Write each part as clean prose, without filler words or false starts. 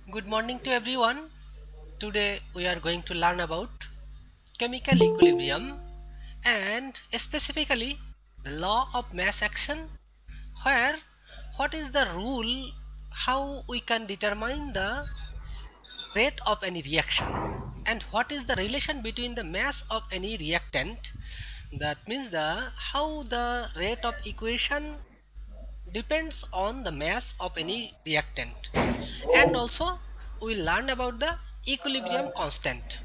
Good morning to everyone. Today we are going to learn about chemical equilibrium and specifically the law of mass action, where what is the rule, how we can determine the rate of any reaction, and what is the relation between the mass of any reactant. That means the how the rate of equation depends on the mass of any reactant. And also we learn about the equilibrium constant,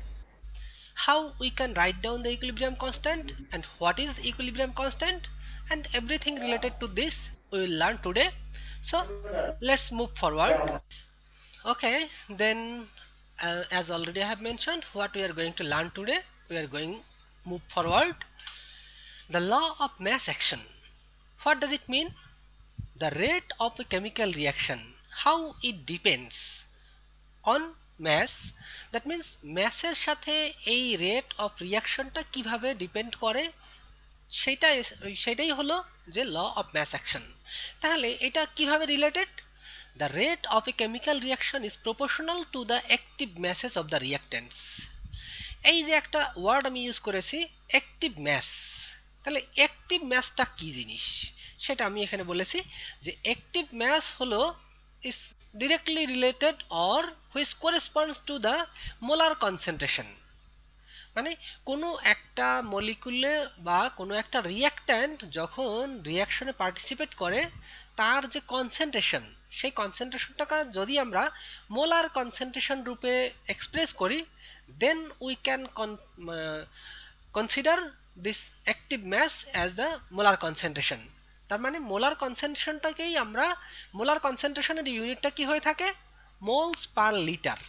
how we can write down the equilibrium constant and what is equilibrium constant, and everything related to this we will learn today. So let's move forward. Okay, then as already I have mentioned what we are going to learn today, we are going move forward. The law of mass action, what does it mean? The rate of a chemical reaction, how it depends on mass, that means ম্যাসের সাথে এই rate of রিয়াকশনটা কিভাবে depend করে, সেটাই সেটাই হলো যে ল অফ ম্যাস অ্যাকশন। তাহলে এটা কিভাবে related? The rate of a chemical reaction is proportional to the active masses of the reactants. এই যে একটা ওয়ার্ড আমি ইউজ করেছি অ্যাক্টিভ ম্যাস, তাহলে অ্যাক্টিভ ম্যাসটা কি জিনিস সেটা আমি এখানে বলেছি যে অ্যাক্টিভ ম্যাস হলো is directly related or which corresponds to the molar concentration। মানে কোনো একটা মলিকুলে বা কোনো একটা রিঅ্যাক্ট্যান্ট যখন রিঅ্যাকশনে পার্টিসিপেট করে তার যে কনসেন্ট্রেশন, সেই কনসেন্ট্রেশনটাকে যদি আমরা মোলার কনসেন্ট্রেশন রূপে এক্সপ্রেস করি, then we can consider this active mass as the molar concentration. তার মানে মোলার কনসেন্ট্রেশনটাকেই আমরা, মোলার কনসেন্ট্রেশনের ইউনিটটা কি হয়ে থাকে? Moles per litre.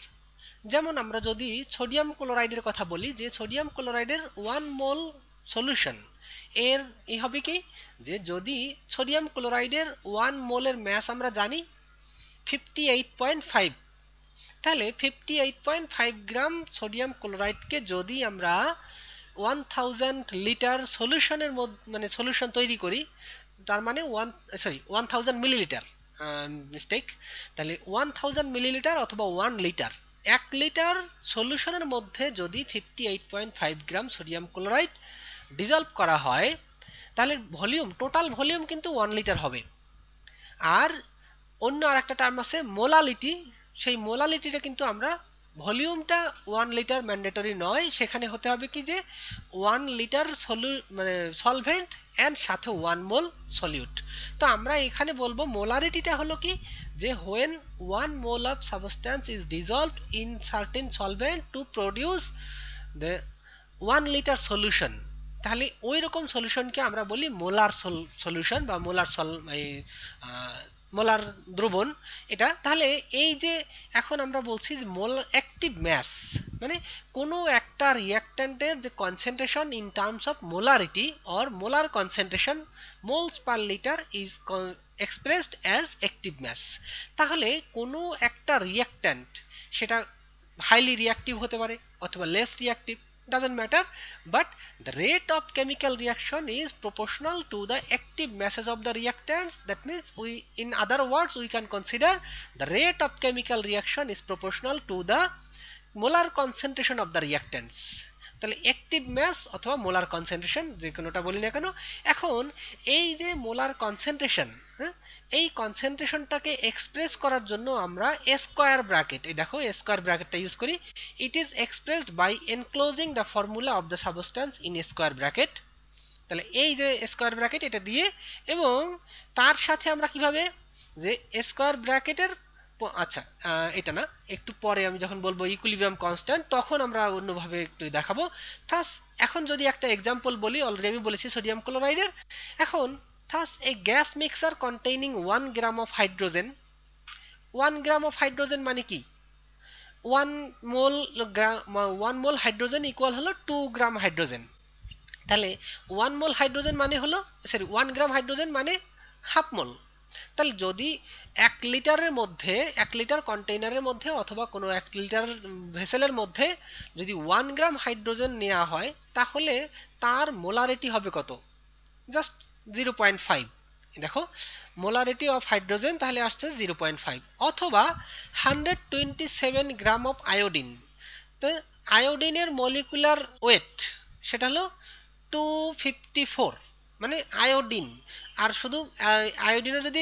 যেমন আমরা যদি সোডিয়াম ক্লোরাইডের কথা বলি, যে সোডিয়াম ক্লোরাইডের 1 মোল সলিউশন এর এই হবে কি, যে যদি সোডিয়াম ক্লোরাইডের 1 মোলের ম্যাস আমরা জানি 58.5, তাহলে 58.5 গ্রাম সোডিয়াম ক্লোরাইডকে যদি আমরা 1000 লিটার সলিউশনের মধ্যে মানে সলিউশন তৈরি করি, তার মানে 1000 মিলিলিটার, মিস্টেক, তাহলে 1000 মিলিলিটার অথবা 1 লিটার, 1 লিটার সলিউশনের মধ্যে যদি 58.5 গ্রাম সোডিয়াম ক্লোরাইড ডিজলভ করা হয়, তাহলে ভলিউম, টোটাল ভলিউম কিন্তু 1 লিটার হবে। আর অন্য আরেকটা টার্ম আছে মোলালিটি, সেই মোলালিটিটা কিন্তু আমরা, ভলিউমটা 1 লিটার ম্যান্ডেটরি নয়, সেখানে হতে হবে কি যে 1 লিটার মানে সলভেন্ট অ্যান্ড সাথে 1 মোল সলিউট। তো আমরা এখানে বলবো মোলারিটিটা হলো কি, যে when 1 mole of substance is dissolved in certain solvent to produce the 1 litre solution, তাহলে ওই রকম সলিউশনকে আমরা বলি মোলার সলিউশন বা মোলার মোলার দ্রবণ এটা। তাহলে এই যে এখন আমরা বলছি যে মোল অ্যাক্টিভ ম্যাস, মানে কোনো একটা রিঅ্যাক্ট্যান্টের যে concentration in terms of molarity or molar concentration moles per litre is expressed as active mass. তাহলে কোনো একটা রিঅ্যাক্ট্যান্ট সেটা হাইলি রিঅ্যাক্টিভ হতে পারে অথবা less reactive, doesn't matter, but the rate of chemical reaction is proportional to the active masses of the reactants. That means we, in other words, we can consider the rate of chemical reaction is proportional to the molar concentration of the reactants। তাহলে active mass অথবা molar concentration যে কোনোটা বলি না কেন। এখন এই যে মোলার কনসেন্ট্রেশন, হ্যাঁ, এই কনসেন্ট্রেশনটাকে এক্সপ্রেস করার জন্য আমরা স্কোয়ার ব্র্যাকেট, এই দেখো স্কোয়ার ব্র্যাকেটটা ইউজ করি। It is expressed by enclosing the formula of the substance in square bracket. তাহলে এই যে স্কোয়ার ব্র্যাকেট এটা দিয়ে, এবং তার সাথে আমরা কিভাবে যে স্কোয়ার ব্র্যাকেটের, আচ্ছা এটা না, একটু পরে আমি যখন বলবো ইকুইলিব্রিয়াম কনস্ট্যান্ট তখন আমরা অন্যভাবে একটু দেখাবো। থাস এখন যদি একটা এক্সাম্পল বলি, অলরেডি আমি বলেছি সোডিয়াম ক্লোরাইডের। এখন thus A gas mixer containing 1 gram of hydrogen, 1 gram of hydrogen মানে কি, 1 মোল, 1 মোল হাইড্রোজেন ইকুয়াল হলো 2 গ্রাম হাইড্রোজেন। তাহলে 1 মোল হাইড্রোজেন মানে হলো, সরি 1 গ্রাম হাইড্রোজেন মানে 1/2 মোল। তাহলে যদি 1 লিটারের মধ্যে, 1 লিটার কন্টেইনারের মধ্যে অথবা কোনো 1 লিটার ভেসেলের মধ্যে যদি 1 গ্রাম হাইড্রোজেন নেওয়া হয়, তাহলে তার মোলারিটি হবে কত? জাস্ট 0.5। দেখো মোলারিটি অফ হাইড্রোজেন তাহলে আসছে 0.5, অথবা 127 গ্রাম অফ আয়োডিন। তো আয়োডিনের মলিকুলার ওয়েট সেটা হলো 254, মানে আয়োডিন। আর শুধু আয়োডিনের যদি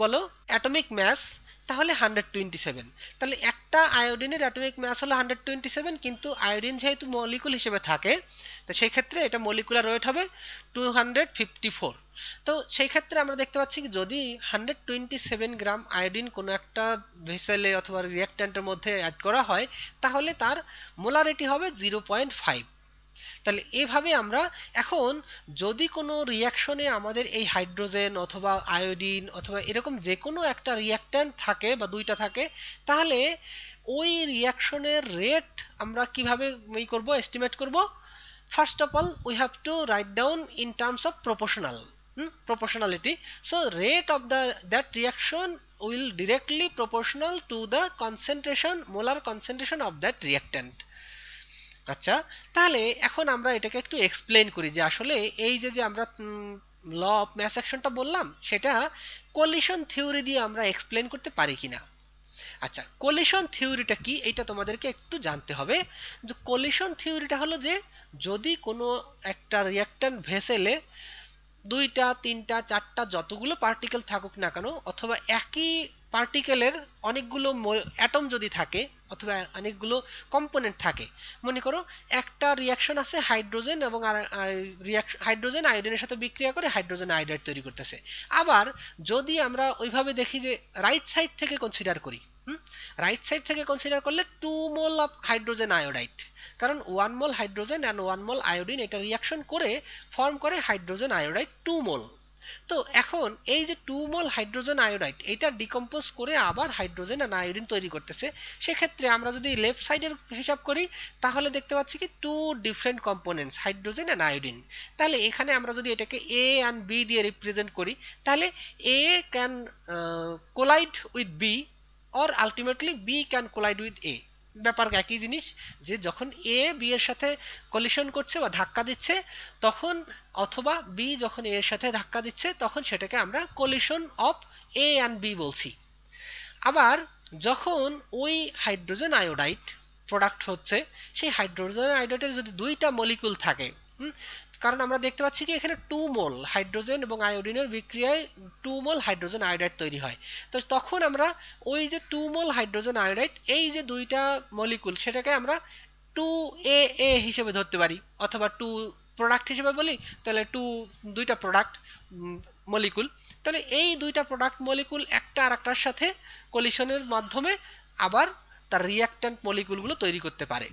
বলো অ্যাটমিক ম্যাস তাহলে 127। তাহলে একটা আয়োডিনের অ্যাটমিক ম্যাস হলো 127, কিন্তু আয়োডিন যেহেতু মলিকুল হিসেবে থাকে, তো সেই ক্ষেত্রে এটা মলিকুলার ওয়েট হবে 254। তো সেই ক্ষেত্রে আমরা দেখতে পাচ্ছি যদি 127 গ্রাম আয়োডিন কোনো একটা ভেসেলে অথবা রিঅ্যাক্ট্যান্টের মধ্যে অ্যাড করা হয়, তাহলে তার মোলারিটি হবে 0.5। তাহলে এভাবে আমরা এখন যদি কোনো রিয়াকশনে আমাদের এই হাইড্রোজেন অথবা আয়োডিন অথবা এরকম যে কোনো একটা রিয়াক্ট্যান্ট থাকে বা দুইটা থাকে, তাহলে ওই রিয়াকশনের রেট আমরা কিভাবে করব, এস্টিমেট করব? First of all, we have to write down in terms of proportionality. So rate of that reaction will directly proportional to the molar concentration of that reactant. আচ্ছা, তাহলে এখন আমরা এটাকে একটু এক্সপ্লেন করি যে আসলে এই যে আমরা ল অফ ম্যাস অ্যাকশনটা বললাম, সেটা কোলিশন থিওরি দিয়ে আমরা এক্সপ্লেন করতে পারি কিনা। আচ্ছা, কোলিশন থিওরিটা কি এটা তোমাদেরকে একটু জানতে হবে। যে কোলিশন থিওরিটা হলো যে যদি কোনো একটা রিঅ্যাক্ট্যান্ট ভেসেলে দুইটা, তিনটা, চারটা যতগুলো পার্টিকেল থাকুক না কেন, অথবা একই পার্টিকেলের অনেকগুলো অ্যাটম যদি থাকে অথবা অনেকগুলো কম্পোনেন্ট থাকে, মনে করো একটা রিয়াকশন আছে হাইড্রোজেন এবং হাইড্রোজেন আয়োডিনের সাথে বিক্রিয়া করে হাইড্রোজেন আয়োডাইড তৈরি করতেছে। আবার যদি আমরা ওইভাবে দেখি যে রাইট সাইড থেকে কনসিডার করি, রাইট সাইড থেকে কনসিডার করলে 2 মোল অফ হাইড্রোজেন আয়োডাইড, কারণ 1 মোল হাইড্রোজেন অ্যান্ড 1 মোল আয়োডিন এটা রিয়াকশন করে ফর্ম করে হাইড্রোজেন আয়োডাইড 2 মোল। তো এখন এই যে 2 মোল হাইড্রোজেন আয়োডাইড এটা ডিকম্পোজ করে আবার হাইড্রোজেন আর আয়োডিন তৈরি করতেছে। সেক্ষেত্রে আমরা যদি লেফট সাইডের হিসাব করি তাহলে দেখতে পাচ্ছি কি 2 different components hydrogen and iodine. তাহলে এখানে আমরা যদি এটাকে এ এন্ড বি দিয়ে রিপ্রেজেন্ট করি, তাহলে A can collide with B or ultimately B can collide with A. ব্যাপার একই জিনিস, যে যখন এ বি এর সাথে কলিশন করছে বা ধাক্কা দিচ্ছে তখন, অথবা বি যখন এ এর সাথে ধাক্কা দিচ্ছে তখন সেটাকে আমরা collision of A and B বলছি। আবার যখন ওই হাইড্রোজেন আয়োডাইড প্রোডাক্ট হচ্ছে, সেই হাইড্রোজেন আয়োডাইডের যদি দুইটা মলিকুল থাকে, কারণ আমরা দেখতে পাচ্ছি কি এখানে 2 মোল হাইড্রোজেন এবং আয়োডিনের বিক্রিয়ায় 2 মোল হাইড্রোজেন আয়োডাইড তৈরি হয়। তো তখন আমরা ওই যে 2 মোল হাইড্রোজেন আয়োডাইড এই যে দুইটা মলিকুল সেটাকে আমরা 2A হিসেবে ধরতে পারি, অথবা 2 প্রোডাক্ট হিসেবে বলি, তাহলে দুইটা প্রোডাক্ট মলিকুল। তাহলে এই দুইটা প্রোডাক্ট মলিকুল একটা আরেকটার সাথে কলিশনের মাধ্যমে আবার তার রিঅ্যাক্ট্যান্ট মলিকুলগুলো তৈরি করতে পারে।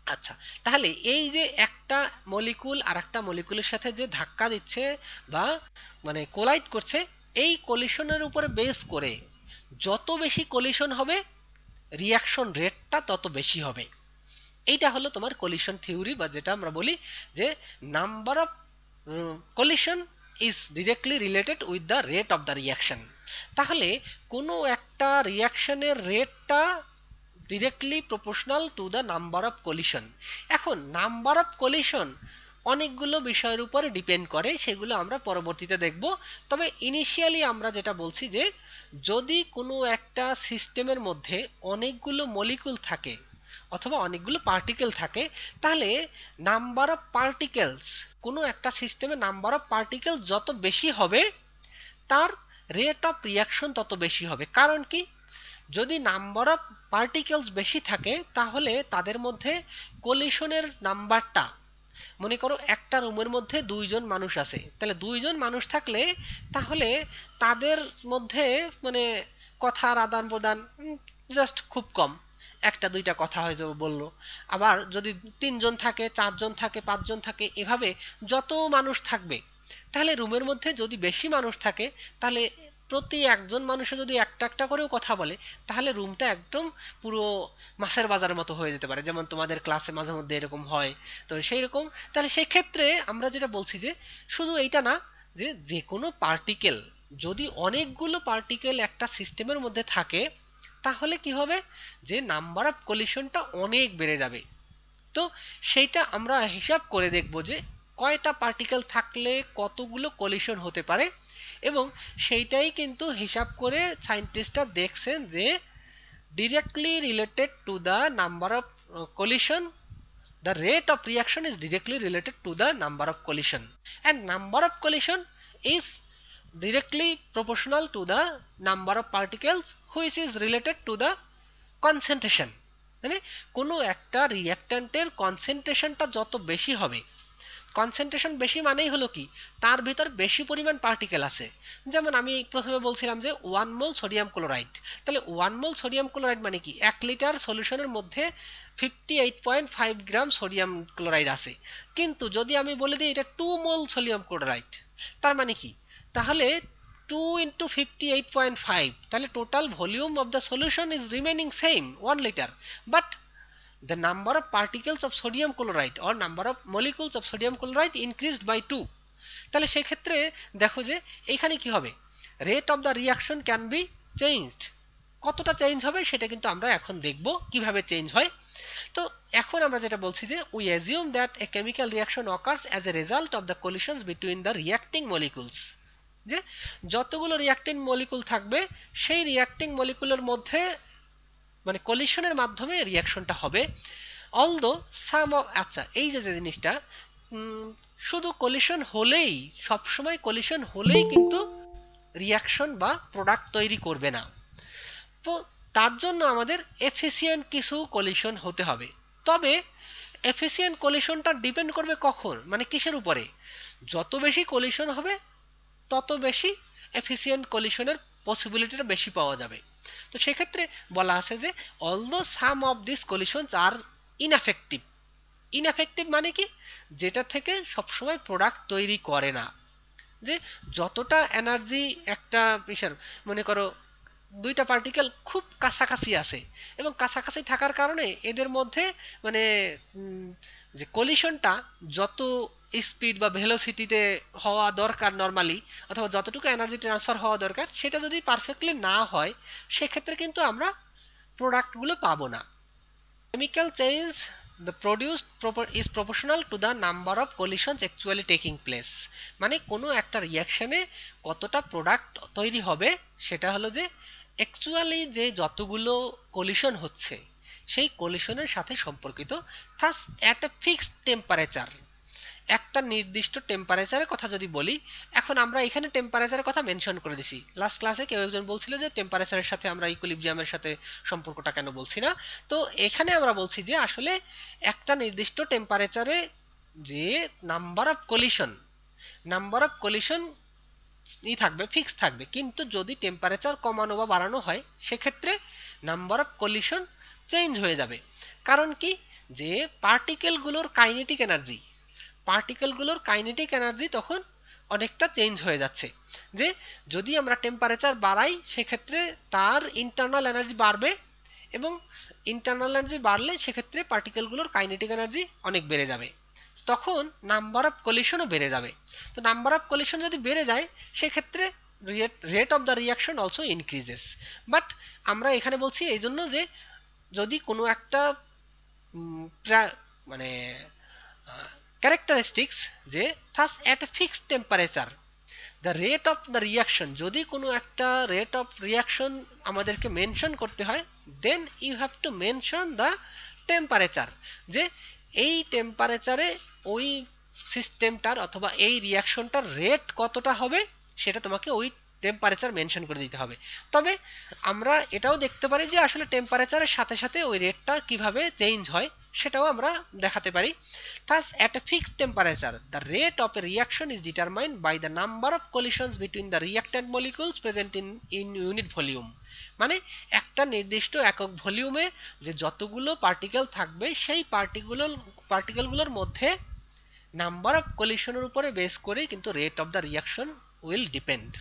আচ্ছা, তাহলে এই যে একটা মলিকুল আর একটা মলিকুলের সাথে যে ধাক্কা দিচ্ছে বা মানে কোলাইড করছে, এই কলিশনের উপরে বেস করে যত বেশি কলিশন হবে রিঅ্যাকশন রেটটা তত বেশি হবে। এইটা হলো তোমার কলিশন থিওরি, বা যেটা আমরা বলি যে number of collision is directly related with the rate of the reaction. তাহলে কোনো একটা রিঅ্যাকশনের রেটটা directly proportional to the number of collision. এখন নাম্বার অফ কলিশন অনেকগুলো বিষয়ের উপর ডিপেন্ড করে, সেগুলো আমরা পরবর্তীতে দেখব। তবে ইনিশিয়ালি আমরা যেটা বলছি যে যদি কোনো একটা সিস্টেমের মধ্যে অনেকগুলো মলিকুল থাকে অথবা অনেকগুলো পার্টিকেল থাকে, তাহলে নাম্বার অফ পার্টিকেলস, কোনো একটা সিস্টেমে নাম্বার অফ পার্টিকেল যত বেশি হবে তার রেট অফ রিয়াকশন তত বেশি হবে। কারণ কি, যদি নাম্বার অফ পার্টিকেলস বেশি থাকে তাহলে তাদের মধ্যে কলিশনের নাম্বারটা, মনে করো একটা রুমের মধ্যে দুইজন মানুষ আছে, তাহলে দুইজন মানুষ থাকলে তাহলে তাদের মধ্যে মানে কথার আদান প্রদান জাস্ট খুব কম, একটা দুইটা কথা হয়তো বললো। আবার যদি তিনজন থাকে, চারজন থাকে, পাঁচজন থাকে, এভাবে যত মানুষ থাকবে, তাহলে রুমের মধ্যে যদি বেশি মানুষ থাকে তাহলে প্রতি একজন মানুষে যদি একটা একটা করেও কথা বলে তাহলে রুমটা একদম পুরো মাছের বাজারের মতো হয়ে যেতে পারে, যেমন তোমাদের ক্লাসে মাঝে মধ্যে এরকম হয়। তো সেই রকম, তাহলে সেই ক্ষেত্রে আমরা যেটা বলছি যে শুধু এইটা না, যে যে কোনো পার্টিকেল যদি অনেকগুলো পার্টিকেল একটা সিস্টেমের মধ্যে থাকে তাহলে কি হবে, যে নাম্বার অফ কলিশনটা অনেক বেড়ে যাবে। তো সেইটা আমরা হিসাব করে দেখব যে কয়টা পার্টিকেল থাকলে কতগুলো কলিশন হতে পারে। এবং সেইটাই কিন্তু হিসাব করে সায়েন্টিস্টরা দেখছেন যে directly related to the number of collision, the rate of reaction is directly related to the number of collision, and number of collision is directly proportional to the number of particles which is related to the concentration. মানে কোনো একটা রিঅ্যাক্ট্যান্টের কনসেন্ট্রেশনটা যত বেশি হবে, concentration বেশি মানেই হলো কি তার ভিতর বেশি পরিমাণ পার্টিকেল আছে। যেমন আমি প্রথমে বলছিলাম যে 1 মোল সোডিয়াম ক্লোরাইড, তাহলে 1 মোল সোডিয়াম ক্লোরাইড মানে কি 1 লিটার সলিউশনের মধ্যে 58.5 গ্রাম সোডিয়াম ক্লোরাইড আছে। কিন্তু যদি আমি বলে দিই এটা 2 মোল সোডিয়াম ক্লোরাইড, তার মানে কি তাহলে 2 into 58.5, তাহলে total volume of the solution is remaining same 1 litre, but the number of particles of sodium chloride or number of molecules of sodium chloride increased by 2। তাহলে সেই ক্ষেত্রে দেখো যে এখানে কি হবে, rate of the reaction can be changed. কতটা change হবে সেটা কিন্তু আমরা এখন দেখব কিভাবে চেঞ্জ হয়। তো এখন আমরা যেটা বলছি যে we assume that a chemical reaction occurs as a result of the collisions between the reacting molecules, যে যতগুলো রিঅ্যাক্টিং মলিকুল থাকবে সেই রিঅ্যাক্টিং মলিকুলের মধ্যে মানে কলিশনের মাধ্যমে রিঅ্যাকশনটা হবে। অলদো সাম অফ, আচ্ছা এই যে জিনিসটা শুধু কলিশন হলেই, সবসময় কলিশন হলেই কিন্তু রিঅ্যাকশন বা প্রোডাক্ট তৈরি করবে না। তো তার জন্য আমাদের এফিসিয়েন্ট কিছু কলিশন হতে হবে। তবে এফিসিয়েন্ট কলিশনটা ডিপেন্ড করবে কখন, মানে কিসের উপরে, যত বেশি কলিশন হবে তত বেশি এফিসিয়েন্ট কলিশনের পসিবিলিটিটা বেশি পাওয়া যাবে। তো সেক্ষেত্রে বলা আছে যে although some of this collisions are ineffective. Ineffective মানে কি, যেটা থেকে সবসময় প্রোডাক্ট তৈরি করে না। যে যতটা এনার্জি একটা বিশাল, মনে করো দুইটা পার্টিকেল খুব কাছাকাছি আছে এবং কাছাকাছি থাকার কারণে এদের মধ্যে মানে যে কলিশনটা যত স্পিড বা ভেলোসিটিতে হওয়া দরকার নর্মালি, অথবা যতটুকু এনার্জি ট্রান্সফার হওয়া দরকার সেটা যদি পারফেক্টলি না হয় সেক্ষেত্রে কিন্তু আমরা প্রোডাক্টগুলো পাবো না। Chemical change the produced is proportional to the number of collisions actually taking place, মানে কোনো একটা রিঅ্যাকশনে কতটা প্রোডাক্ট তৈরি হবে সেটা হলো যে অ্যাকচুয়ালি যে যতগুলো কলিশন হচ্ছে সেই কলিশনের সাথে সম্পর্কিত। Thus at a fixed temperature, একটা নির্দিষ্ট টেম্পারেচারের কথা যদি বলি, এখন আমরা এখানে টেম্পারেচারের কথা মেনশন করে দিছি। লাস্ট ক্লাসে কেউ একজন বলছিল যে টেম্পারেচারের সাথে আমরা ইকুইলিব্রিয়ামের সাথে সম্পর্কটা কেন বলছি না। তো এখানে আমরা বলছি যে আসলে একটা নির্দিষ্ট টেম্পারেচারে যে নাম্বার অফ কলিশন থাকবে, ফিক্স থাকবে, কিন্তু যদি টেম্পারেচার কমানো বা বাড়ানো হয় সেক্ষেত্রে নাম্বার অফ কলিশন চেঞ্জ হয়ে যাবে। কারণ কি, যে পার্টিকেলগুলোর কাইনেটিক এনার্জি তখন অনেকটা চেঞ্জ হয়ে যাচ্ছে। যে যদি আমরা টেম্পারেচার বাড়াই সেক্ষেত্রে তার ইন্টারনাল এনার্জি বাড়বে, এবং ইন্টারনাল এনার্জি বাড়লে সেক্ষেত্রে পার্টিকেলগুলোর কাইনেটিক এনার্জি অনেক বেড়ে যাবে, তখন নাম্বার অফ কলিশনও বেড়ে যাবে। তো নাম্বার অফ কলিশন যদি বেড়ে যায় সেক্ষেত্রে rate of the reaction also increases. But আমরা এখানে বলছি এই জন্য যে যদি কোনো একটা মানে ক্যারেক্টারিস্টিক্স যে thus at a fixed temperature the rate of the reaction, যদি কোনো একটা রেট অফ রিঅ্যাকশন আমাদেরকে মেনশন করতে হয়, then you have to mention the temperature, যে এই টেম্পারেচারে ওই সিস্টেমটার অথবা এই রিঅ্যাকশনটার রেট কতটা হবে সেটা তোমাকে ওই টেম্পারেচার মেনশন করে দিতে হবে। তবে আমরা এটাও দেখতে পারি যে আসলে টেম্পারেচারের সাথে সাথে ওই রেটটা কিভাবে চেঞ্জ হয় সেটাও আমরা দেখাতে পারি। Thus, at a fixed temperature, the rate of a reaction is determined by the number of collisions between the reactant molecules present in unit volume, মানে একটা নির্দিষ্ট একক ভলিউমে যে যতগুলো পার্টিকেল থাকবে সেই পার্টিকেলগুলোর মধ্যে নাম্বার অফ কলিশনের উপরে বেস করে কিন্তু rate of the reaction will depend.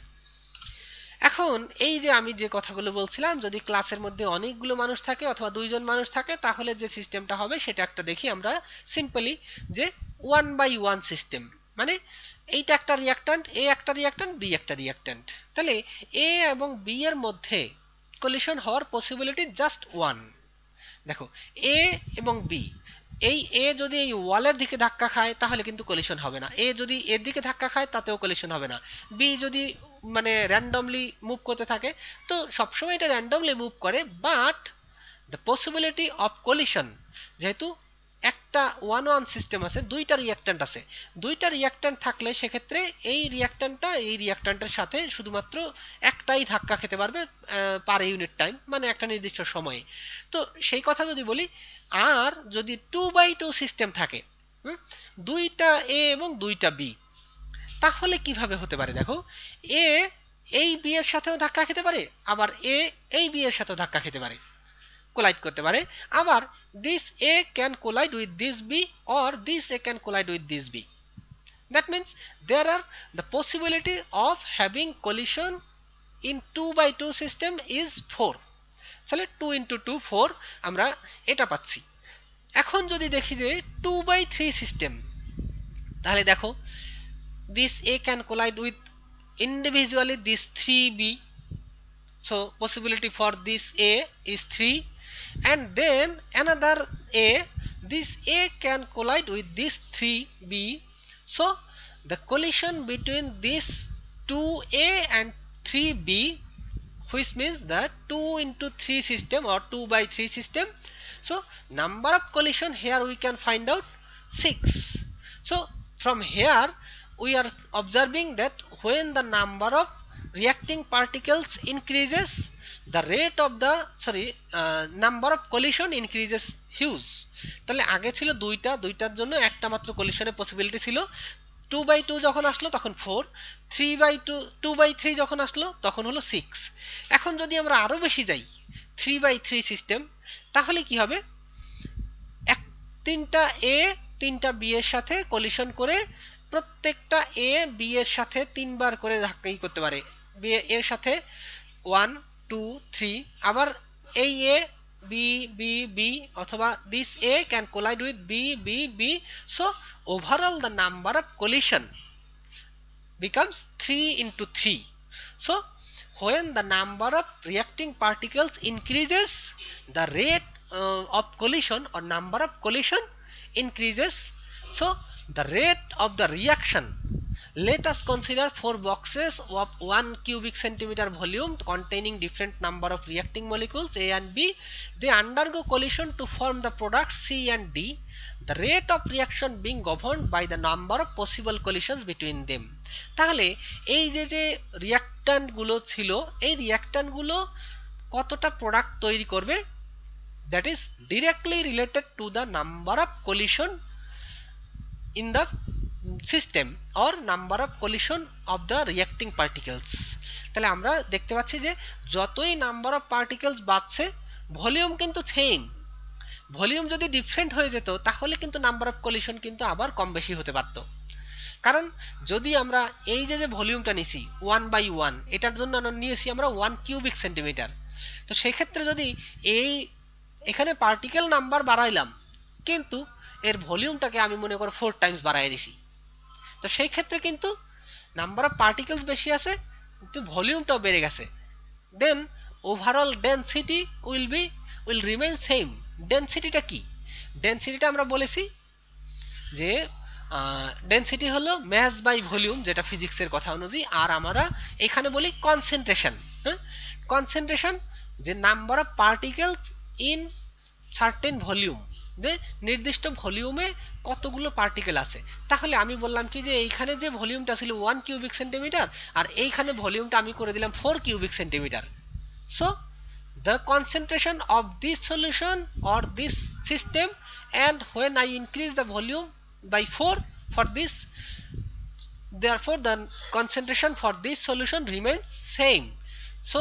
এখন এই যে আমি যে কথাগুলো বলছিলাম, যদি ক্লাসের মধ্যে অনেকগুলো মানুষ থাকে অথবা দুইজন মানুষ থাকে তাহলে যে সিস্টেমটা হবে সেটা একটা দেখি আমরা সিম্পলি, যে 1/1 সিস্টেম, মানে এইটা একটা রিঅ্যাক্ট্যান্ট, এ একটা রিঅ্যাক্ট্যান্ট, বি একটা রিঅ্যাক্ট্যান্ট, তাহলে এ এবং বি এর মধ্যে কলিশন হওয়ার পসিবিলিটি জাস্ট 1। দেখো এ এবং বি, এই এ যদি এই ওয়ালের দিকে ধাক্কা খায় তাহলে কিন্তু কলিশন হবে না, এ যদি এর দিকে ধাক্কা খায় তাতেও কলিশন হবে না, বি যদি মানে র্যান্ডমলি মুভ করতে থাকে, তো সবসময় এটা র্যান্ডমলি মুভ করে, but the possibility of collision, যেহেতু একটা ওয়ান ওয়ান সিস্টেম আছে, দুইটা রিয়াক্ট্যান্ট আছে, দুইটা রিয়াক্ট্যান্ট থাকলে সেক্ষেত্রে এই রিয়াক্ট্যান্টটা এই রিয়াক্ট্যান্টের সাথে শুধুমাত্র একটাই ধাক্কা খেতে পারবে পার ইউনিট টাইম, মানে একটা নির্দিষ্ট সময়ে। তো সেই কথা যদি বলি, আর যদি 2x2 সিস্টেম থাকে, দুইটা এ এবং দুইটা বি, তাহলে কিভাবে হতে পারে দেখো, এ এই বি এর সাথেও ধাক্কা খেতে পারে, আবার এ এই বি এর সাথেও ধাক্কা খেতে পারে, কোলাইড করতে পারে, আবার this A can collide with this B or this A can collide with this B. That means there are the possibility of having collision in 2x2 system is 4. তাহলে 2 into 2 4 আমরা এটা পাচ্ছি। এখন যদি দেখি যে 2x3 সিস্টেম, তাহলে দেখো this A can collide with individually this 3B, so possibility for this A is 3, and then another A, this A can collide with this 3B, so the collision between this 2A and 3B, which means that 2 into 3 system or 2x3 system, so number of collision here we can find out 6. So from here we are observing that when the number of reacting particles increases, the rate of the number of collision increases huge. তাহলে আগে ছিল দুইটার জন্য একটা মাত্র কলিশনের possibility ছিল, 2x2 যখন আসলো তখন 4, 3x2 2x3 যখন আসলো তখন হলো 6। এখন যদি আমরা আরো বেশি যাই 3x3 সিস্টেম, তাহলে কি হবে, তিনটা এ তিনটা বি এর সাথে কলিশন করে প্রত্যেকটা এ বি এর সাথে তিনবার করে ধাক্কাই করতে পারে, বি এর সাথে 1 2 3, আবার এই এ বি বি বি অথবা this A can collide with B B B, so overall the number of collision becomes 3 into 3. So when the number of reacting particles increases, the rate of collision or number of collision increases, so the rate of the reaction, let us consider 4 boxes of 1 cubic centimeter volume containing different number of reacting molecules A and B, they undergo collision to form the products C and D, the rate of reaction being governed by the number of possible collisions between them. তাহলে এই যে যে reactant গুলো ছিল, এই reactant গুলো কতটা product তৈরি করবে, that is directly related to the number of collision in the system or number of collision of the reacting particles. তাহলে আমরা দেখতে পাচ্ছি যে যতই নাম্বার অফ পার্টিকেলস বাড়ছে ভলিউম কিন্তু সেম, ভলিউম যদি ডিফারেন্ট হয়ে যেত তাহলে কিন্তু নাম্বার অফ কলিশন কিন্তু আবার কম বেশি হতে পারত। কারণ যদি আমরা এই যে যে ভলিউমটা নিছি 1/1, এটার জন্য নিয়েছি আমরা 1 কিউবিক সেন্টিমিটার, তো সেই ক্ষেত্রে যদি এই এখানে পার্টিকেল নাম্বার বাড়াইলাম কিন্তু এর ভলিউমটাকে আমি মনে করো 4 টাইমস বাড়াই দিছি, তো সেই ক্ষেত্রে কিন্তু নাম্বার অফ পার্টিকেলস বেশি আছে কিন্তু ভলিউমটাও বেড়ে গেছে, then overall density will remain same. ডেনসিটিটা কি, ডেনসিটিটা আমরা বলেছি যে ডেনসিটি হলো মাস বাই ভলিউম, যেটা ফিজিক্সের কথা অনুযায়ী, আর আমরা এখানে বলি কনসেন্ট্রেশন। হ্যাঁ, কনসেন্ট্রেশন যে number of particles in certain volume, নির্দিষ্ট ভলিউমে কতগুলো পার্টিকেল আছে। তাহলে আমি বললাম কি যে এইখানে যে ভলিউমটা ছিল 1 কিউবিক সেন্টিমিটার আর এইখানে ভলিউমটা আমি করে দিলাম 4 cubic centimetre, so the concentration of this solution or this system, and when I increase the volume by 4 for this, therefore the concentration for this solution remains same, so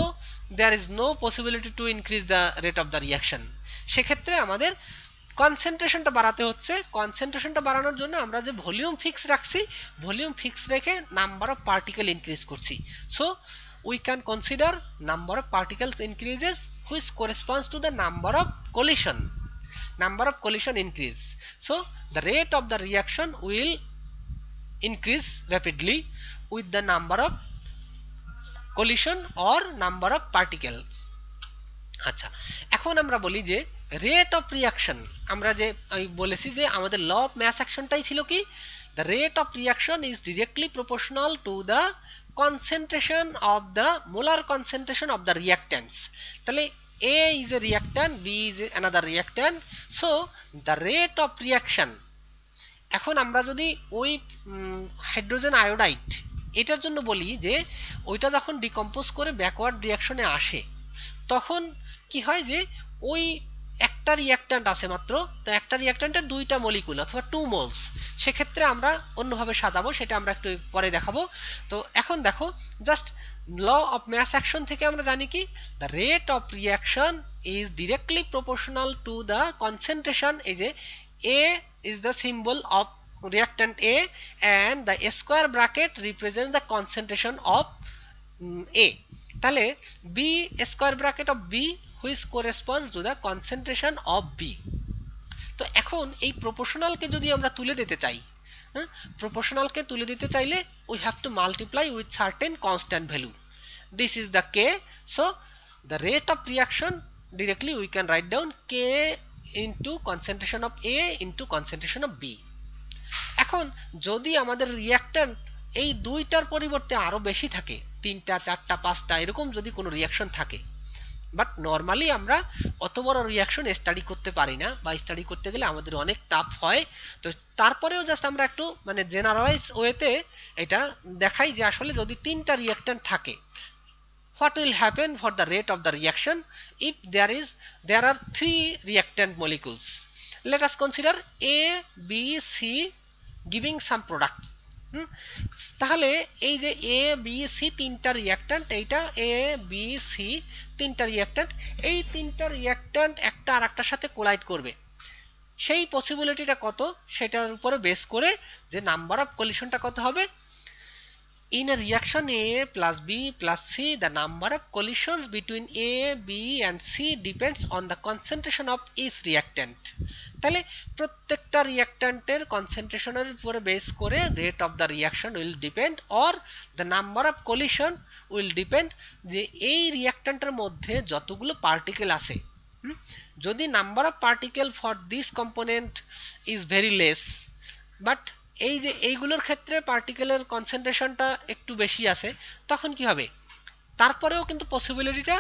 there is no possibility to increase the rate of the reaction। সেক্ষেত্রে আমাদের কনসেন্ট্রেশনটা বাড়াতে হচ্ছে, কনসেন্ট্রেশনটা বাড়ানোর জন্য আমরা যে volume fix রাখছি, volume fix রেখে নাম্বার অফ পার্টিকেল ইনক্রিজ করছি, so we can consider number of particles increases which corresponds to the number of collision, number of collision increase, so the rate of the reaction will increase rapidly with the number of collision or number of particles. আচ্ছা, এখন আমরা বলি যে rate of reaction. আমরা যে আমি বলেছি যে আমাদের ল অফ ম্যাস অ্যাকশনটাই ছিল কি, the rate of reaction is directly proportional to the concentration of the molar concentration of the reactants. তাহলে A is a reactant, B is another reactant, so the rate of reaction, এখন আমরা যদি ওই hydrogen iodide এটার জন্য বলি যে ওইটা যখন ডিকম্পোজ করে ব্যাকওয়ার্ড রিয়াকশনে আসে, তখন কি হয় যে ওই একটা রিয়াক্ট্যান্ট আছে মাত্র, তো একটা রিয়াক্ট্যান্টের দুইটা মলিকুল অথবা 2 মোলস, সেক্ষেত্রে আমরা অন্যভাবে সাজাবো, সেটা আমরা একটু পরে দেখাবো। তো এখন দেখো, just law of mass action থেকে আমরা জানি কি, the rate of reaction is directly proportional to the concentration, এই যে A is the symbol of reactant A and the square bracket represents the concentration of A. তাহলে B square bracket of B which corresponds to the concentration of B. তো এখন এই প্রপোর্শনালকে যদি আমরা তুলে দিতে চাই, প্রপোর্শনালকে তুলে দিতে চাইলে we have to multiply with certain constant value. This is the K. So the rate of reaction, directly we can write down K into concentration of A into concentration of B. এখন যদি আমাদের reactant এই দুইটার পরিবর্তে আরো বেশি থাকে, 3টা 4টা 5টা এরকম যদি কোনো রিঅ্যাকশন থাকে, বাট নরমালি আমরা অত বড় রিঅ্যাকশন স্টাডি করতে পারি না, বা স্টাডি করতে গেলে আমাদের অনেক টাফ হয়। তো তারপরেও জাস্ট আমরা একটু মানে জেনারেলাইজ ওয়েতে এটা দেখাই যে আসলে যদি 3টা রিঅ্যাক্ট্যান্ট থাকে, what will happen for the rate of the reaction if there are 3 reactant molecules. Let us consider A, B, C giving some products. তাহলে এই যে A, B, C তিনটা রিঅ্যাক্ট্যান্ট, এইটা A, B, C তিনটা reactant, এই তিনটা reactant একটা আরেকটার সাথে কোলাইড করবে, সেই পসিবিলিটিটা কত সেটার উপরে বেস করে যে নাম্বার অফ কলিশনটা কত হবে। In a reaction A plus B plus C, the number of collisions between A, B and C depends on the concentration of each reactant. তাহলে প্রত্যেকটা রিঅ্যাক্ট্যান্টের কনসেন্ট্রেশনের উপরে বেস করে rate of the reaction will depend, or the number of collision will depend, যে এই রিঅ্যাক্ট্যান্টের মধ্যে যতগুলো particle আছে, যদি number of particle for this component is very less, but এই যে এইগুলোর ক্ষেত্রে পার্টিকেলের কনসেন্ট্রেশনটা একটু বেশি আছে, তখন কি হবে, তারপরেও কিন্তু পসিবিলিটিটা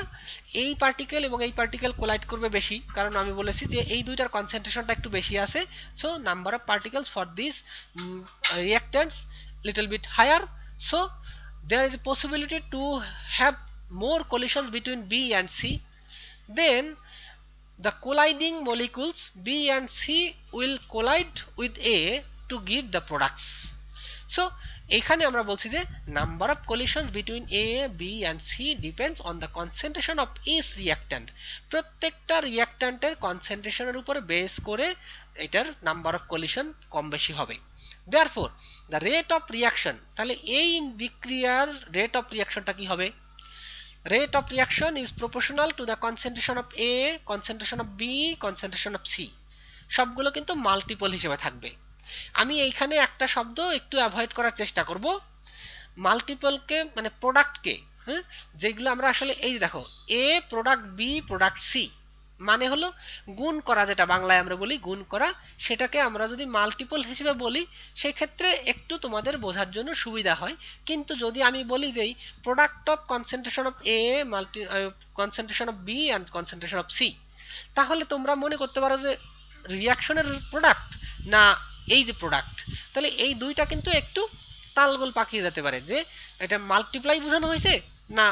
এই পার্টিকেল এবং এই পার্টিকেল কোলাইড করবে বেশি, কারণ আমি বলেছি যে এই দুইটার কনসেন্ট্রেশনটা একটু বেশি আছে, so number of particles for this reactants little bit higher, so there is a possibility to have more collisions between B and C. Then the colliding molecules B and C will collide with A to give the products. So এখানে আমরা বলছি যে number of collisions between A, B and C depends on the concentration of each reactant. প্রত্যেকটা রিঅ্যাক্ট্যান্টের কনসেন্ট্রেশনের উপরে base করে এটার number of collision কম বেশি হবে। Therefore the rate of reaction, তাহলে এই বিক্রিয়ার রেট অফ রিঅ্যাকশনটা কি হবে, rate of reaction is proportional to the concentration of A, concentration of B, concentration of C. সবগুলো কিন্তু মাল্টিপল হিসেবে থাকবে। আমি এইখানে একটা শব্দ একটু অ্যাভয়েড করার চেষ্টা করব, মাল্টিপলকে মানে প্রোডাক্টকে, যেগুলো আমরা আসলে এই দেখো A product B product C মানে হলো গুণ করা, যেটা বাংলায় আমরা বলি গুণ করা, সেটাকে আমরা যদি মাল্টিপল হিসেবে বলি সেই ক্ষেত্রে একটু তোমাদের বোঝার জন্য সুবিধা হয়। কিন্তু যদি আমি বলি দেই product of concentration of A multi concentration of B and concentration of C, তাহলে তোমরা মনে করতে পারো যে রিঅ্যাকশনের প্রোডাক্ট না এই যে প্রোডাক্ট, তাহলে এই দুইটা কিন্তু একটু তালগোল পাকিয়ে যেতে পারে যে এটা মাল্টিপ্লাই বোঝানো হয়েছে না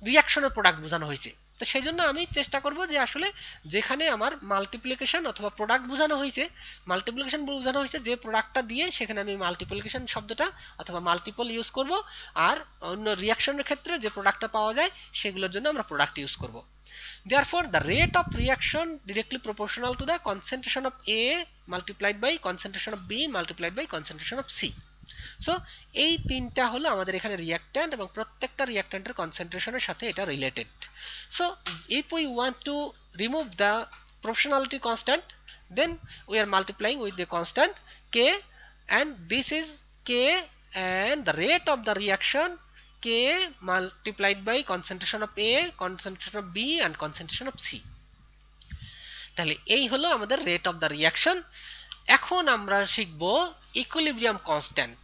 রিঅ্যাকশনের প্রোডাক্ট বোঝানো হয়েছে। তো সেই জন্য আমি চেষ্টা করব যে আসলে যেখানে আমার মাল্টিপ্লিকেশন অথবা প্রোডাক্ট বোঝানো হয়েছে, মাল্টিপ্লিকেশন বোঝানো হয়েছে যে প্রোডাক্টটা দিয়ে, সেখানে আমি মাল্টিপ্লিকেশন শব্দটা অথবা মাল্টিপল ইউজ করব, আর অন্য রিঅ্যাকশনের ক্ষেত্রে যে প্রোডাক্টটা পাওয়া যায় সেগুলোর জন্য আমরা প্রোডাক্ট ইউজ করব। Therefore, the rate of reaction directly proportional to the concentration of A multiplied by concentration of B multiplied by concentration of C. So এই তিনটা হলো আমাদের এখানে রিঅ্যাক্ট্যান্ট, এবং প্রত্যেকটা রিঅ্যাক্ট্যান্টের কনসেন্ট্রেশনের সাথে এটা related. So if we want to remove the proportionality constant, then we are multiplying with the constant K, and this is K, and the rate of the reaction K multiplied by concentration of A, concentration of B and concentration of C. তাহলে এই হলো আমাদের rate of the reaction. এখন আমরা শিখব equilibrium constant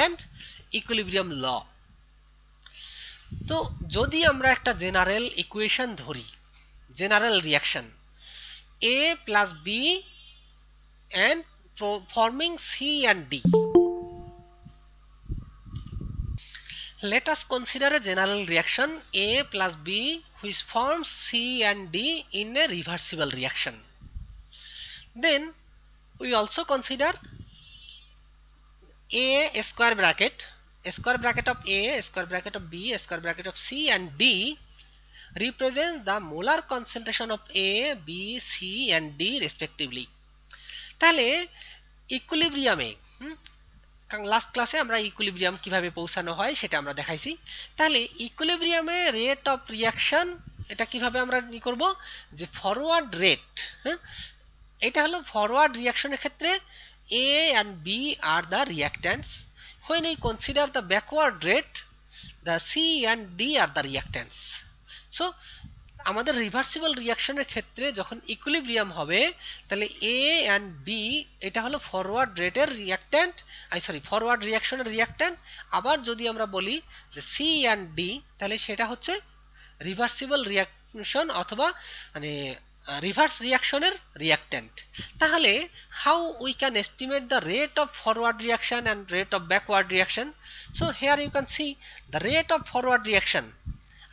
and equilibrium ল। তো যদি আমরা একটা জেনারেল ইকুয়েশন ধরি, general reaction A plus B and forming C and D. Let us consider a general reaction A plus B which forms C and D in a reversible reaction. Then we also consider A square bracket of A, square bracket of B, square bracket of C and D represents the molar concentration of A, B, C and D respectively. তাহলে ইকুইলিব্রিয়ামে last ক্লাসে আমরা equilibrium কিভাবে পৌঁছানো হয় সেটা আমরা দেখাইছি। তাহলে ইকুইলিব্রিয়ামে রেট অফ রিয়াকশন এটা কিভাবে আমরা করব, যে ফরওয়ার্ড রেট, এটা হলো ফরওয়ার্ড রিয়াকশনের ক্ষেত্রে A and B are the reactants. When we consider the backward rate, the C and D are the reactants. So আমাদের রিভার্সিবল রিয়াকশনের ক্ষেত্রে যখন ইকুইলিব্রিয়াম হবে তাহলে A and B এটা হলো ফরওয়ার্ড রেটের রিয়াক্ট্যান্ট, ফরওয়ার্ড রিয়াকশনের রিয়াক্ট্যান্ট। আবার যদি আমরা বলি যে C and D তাহলে সেটা হচ্ছে রিভার্সিবল রিয়াকশন অথবা মানে রিভার্স রিয়াকশনের রিয়াক্ট্যান্ট। তাহলে how we can estimate the rate of forward reaction and rate of backward reaction? So here you can see the rate of forward reaction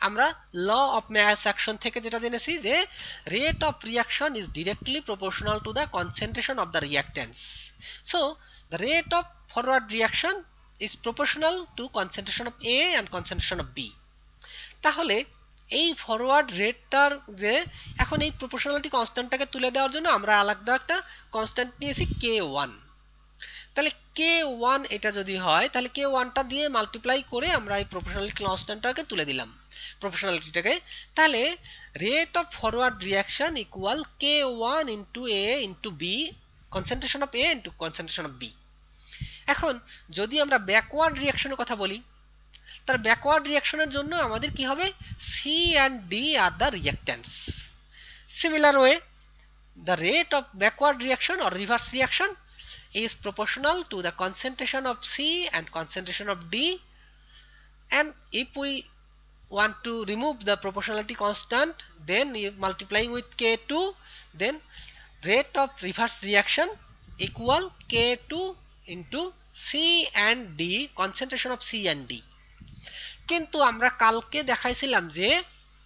আমরা law of mass action থেকে যেটা জেনেছি যে rate of reaction is directly proportional to the concentration of the reactants. So the rate of forward reaction is proportional to concentration of A and concentration of B. তাহলে এই forward রেটটার যে এখন এই proportionality কনস্ট্যান্টটাকে তুলে দেওয়ার জন্য আমরা আলাদা একটা কনস্ট্যান্ট নিয়েছি K1। তাহলে K1 এটা যদি হয় তাহলে K1টা দিয়ে মাল্টিপ্লাই করে আমরা এই প্রপোর্শনালিটি কনস্ট্যান্টটাকে তুলে দিলাম প্রপোর্শনালিটিটাকে। তাহলে rate of forward reaction equal K1 into A into B, concentration of A into concentration of B। এখন যদি আমরা ব্যাকওয়ার্ড রিয়াকশনের কথা বলি তার ব্যাকওয়ার্ড রিয়াকশনের জন্য আমাদের কি হবে, C and D are the reactants. Similar way, the rate of backward reaction or reverse reaction is proportional to the concentration of C and concentration of D. And if we want to remove the proportionality constant, then multiplying with K2, then rate of reverse reaction equal K2 into C and D, concentration of C and D. কিন্তু আমরা কালকে দেখাইছিলাম যে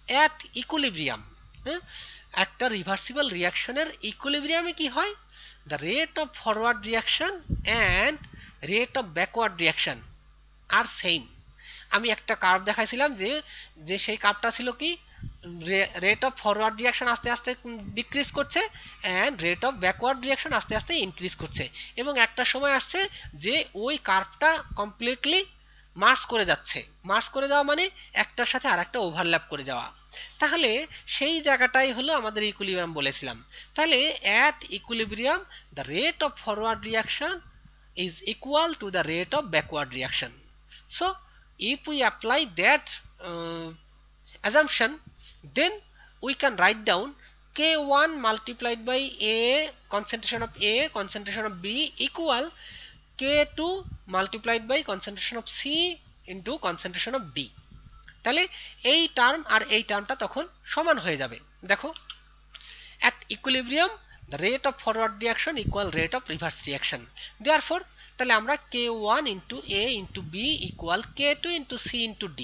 at equilibrium একটা reversible রিয়াকশনের ইকুইলিব্রিয়ামে কি হয়, the rate of forward reaction and rate of backward reaction are same. আমি একটা কার্ভ দেখাইছিলাম যে সেই কার্ভটা ছিল কি, রেট অফ ফরওয়ার্ড রিয়াকশন আস্তে আস্তে ডিক্রিজ করছে and rate of backward reaction আস্তে আস্তে ইনক্রিজ করছে, এবং একটা সময় আসছে যে ওই কার্ভটা কমপ্লিটলি মার্জ করে যাচ্ছে। মার্জ করে যাওয়া মানে একটার সাথে আরেকটা ওভারল্যাপ করে যাওয়া। তাহলে সেই জায়গাটাই হলো আমাদের ইকুইলিব্রিয়াম বলেছিলাম। তাহলে at equilibrium the rate of forward reaction is equal to the rate of backward reaction. So if we apply that assumption, then we can write down K1 multiplied by A, concentration of A, concentration of B equal K2 multiplied by concentration of C into concentration of D. তাহলে এই term আর এই টার্মটা তখন সমান হয়ে যাবে। দেখো, at equilibrium the rate of forward reaction equal rate of reverse reaction. Therefore তাহলে আমরা K1 into A into B equal K2 into C into D,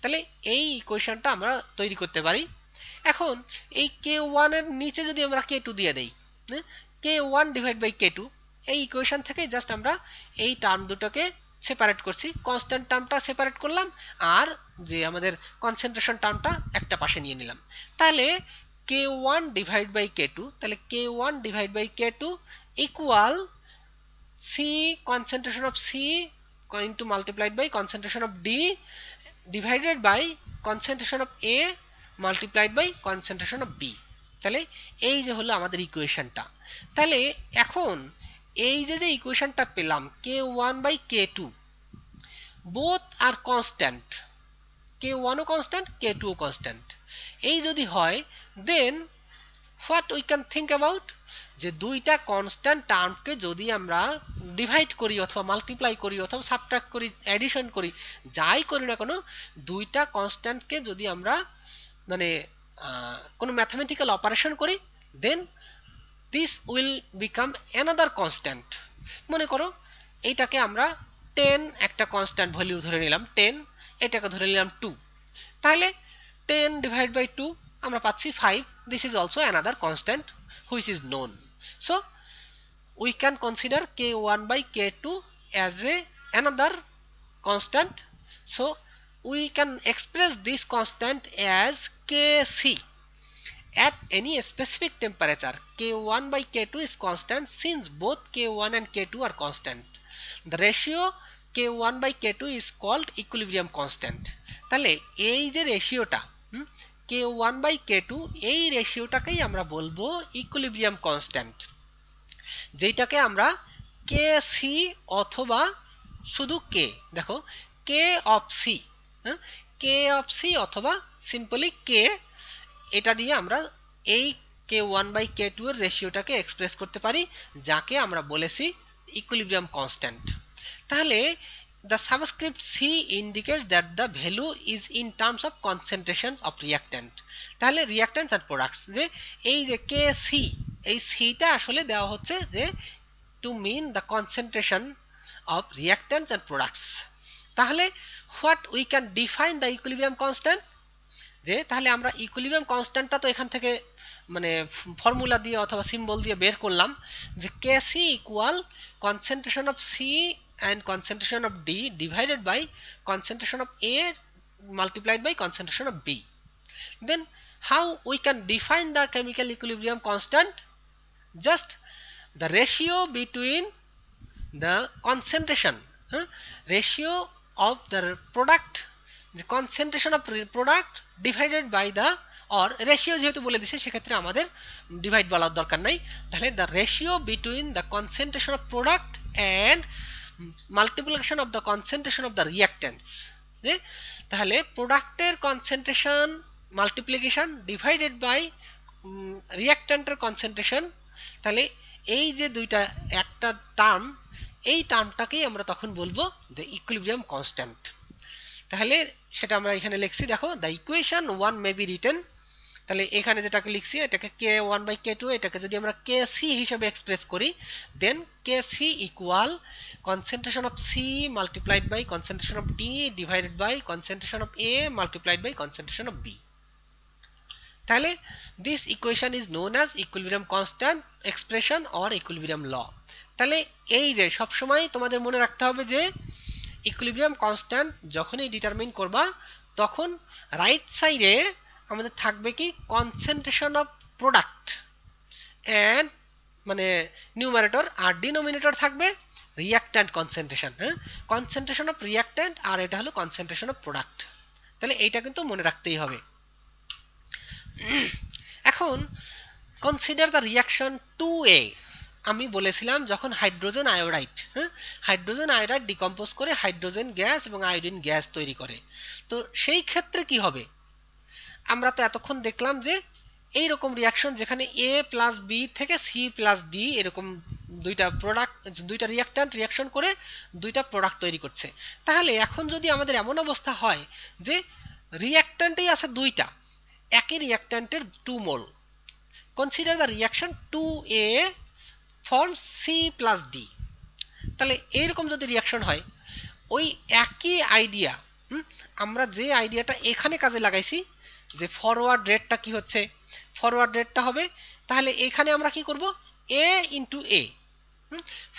তাহলে এই ইকুয়েশনটা আমরা তৈরি করতে পারি। এখন এই K1 এর নিচে যদি আমরা K2 দিয়ে দেই, K1 ডিভাইড বাই K2, এই ইকুয়েশন থেকে জাস্ট আমরা এই টার্ম দুটোকে সেপারেট করছি, কনস্ট্যান্ট টার্মটা সেপারেট করলাম আর যে আমাদের কনসেন্ট্রেশন টার্মটা একটা পাশে নিয়ে নিলাম। তাহলে K1 ডিভাইড বাই K2, তাহলে K1 divide by K2 equal C concentration of C into multiplied by concentration of D divided by concentration of A multiplied by concentration of B. তাহলে এই যে হলো আমাদের ইকুয়েশনটা। তাহলে এখন এই যে ইকুয়েশনটা পেলাম K1 by K2, both are constant, k1 O constant k2 O constant, এই যদি হয় then what we can think about, যে দুইটা কনস্ট্যান্ট টার্মকে যদি আমরা ডিভাইড করি অথবা মাল্টিপ্লাই করি অথবা সাবট্রাক্ট করি, অ্যাডিশন করি, যাই করি না কেন, দুইটা কনস্ট্যান্টকে যদি আমরা মানে কোনো ম্যাথমেটিক্যাল অপারেশন করি, then this will become another constant. মনে করো এইটাকে আমরা 10 একটা কনস্ট্যান্ট ভ্যালু ধরে নিলাম 10, এটাকে ধরে নিলাম 2, তাহলে 10 ডিভাইড বাই 2 আমরা পাচ্ছি 5, this is also another constant which is known, so we can consider k1 by k2 as another constant, so we can express this constant as kc. At any specific temperature, k1 by k2 is constant since both k1 and k2 are constant. The ratio k1 by k2 is called equilibrium constant. তাহলে এই যে রেশিওটা k1 by k2, এই রেশিওটাকেই আমরা বলবো equilibrium constant, যেটাকে আমরা kc অথবা শুধু k, দেখো k of c, k of c অথবা সিম্পলি k, এটা দিয়ে আমরা এই k1 by k2 এর রেশিওটাকে এক্সপ্রেস করতে পারি, যাকে আমরা বলেছি ইকুইলিব্রিয়াম কনস্ট্যান্ট। তাহলে the subscript c indicates that the value is in terms of concentrations of reactant, তাহলে reactants and products, যে এই যে kc, এই c টা আসলে দেওয়া হচ্ছে যে to mean the concentration of reactants and products। তাহলে what we can define the equilibrium constant, যে তাহলে আমরা ইকুইলিব্রিয়াম কনস্ট্যান্টটা তো এখান থেকে মানে ফর্মুলা দিয়ে অথবা সিম্বল দিয়ে বের করলাম, যে kc equal concentration of c and concentration of d divided by concentration of a multiplied by concentration of b. Then how we can define the chemical equilibrium constant? Just the ratio between the concentration, ratio of the product, the concentration of product divided by the, or ratio যেহেতু বলে দিয়েছে সেক্ষেত্রে আমাদের divide বলার দরকার নাই, তাহলে the ratio between the concentration of product and multiplication of the concentration of the reactants, যে তাহলে প্রোডাক্টের কনসেন্ট্রেশন মাল্টিপ্লিকেশন ডিভাইডেড বাই রিঅ্যাক্ট্যান্টের কনসেন্ট্রেশন, তাহলে এই যে দুইটা একটা টার্ম, এই টার্মটাকেই আমরা তখন বলবো দ্য ইকুইলিব্রিয়াম কনস্ট্যান্ট। তাহলে সেটা আমরা এখানে লিখছি, দেখো the equation 1 may be written, তাহলে এখানে যেটাকে লিখছি এটাকে k1 by k2, এটাকে যদি আমরা kc হিসেবে এক্সপ্রেস করি, then kc equal concentration of c multiplied by concentration of d divided by concentration of a multiplied by concentration of b। তাহলে this equation is known as equilibrium constant expression or equilibrium law. তাহলে এই যে সবসময় তোমাদের মনে রাখতে হবে যে ইকুইলিব্রিয়াম কনস্ট্যান্ট যখনই ডিটারমিন করবা তখন রাইট সাইডে আমাদের থাকবে কি কনসেন্ট্রেশন অফ প্রোডাক্ট এন্ড মানে নিউমারেটর, আর ডিনোমিনেটর থাকবে reactant concentration, concentration of reactant, আর এটা হলো কনসেন্ট্রেশন অফ প্রোডাক্ট। তাহলে এইটা কিন্তু মনে রাখতেই হবে। এখন কনসিডার দ্য রিঅ্যাকশন 2a, আমি বলেছিলাম যখন hydrogen iodide, hydrogen iodide decompose করে হাইড্রোজেন গ্যাস এবং আয়োডিন গ্যাস তৈরি করে, তো সেই ক্ষেত্রে কি হবে? আমরা তো এতক্ষণ দেখলাম যে এইরকম রিঅ্যাকশন যেখানে a প্লাস বি থেকে c প্লাস ডি এরকম দুইটা প্রোডাক্ট, দুইটা রিঅ্যাক্ট্যান্ট রিঅ্যাকশন করে দুইটা প্রোডাক্ট তৈরি করছে, তাহলে এখন যদি আমাদের এমন অবস্থা হয় যে রিঅ্যাক্ট্যান্টই আছে দুইটা, একই রিঅ্যাক্ট্যান্টের 2 mole, consider the reaction 2a forms c plus d, তাহলে এইরকম যদি রিঅ্যাকশন হয়, ওই একই আইডিয়া আমরা যে আইডিয়াটা এখানে কাজে লাগাইছি, যে ফরওয়ার্ড রেটটা কি হচ্ছে, ফরওয়ার্ড রেটটা হবে, তাহলে এখানে আমরা কি করব a ইনটু a,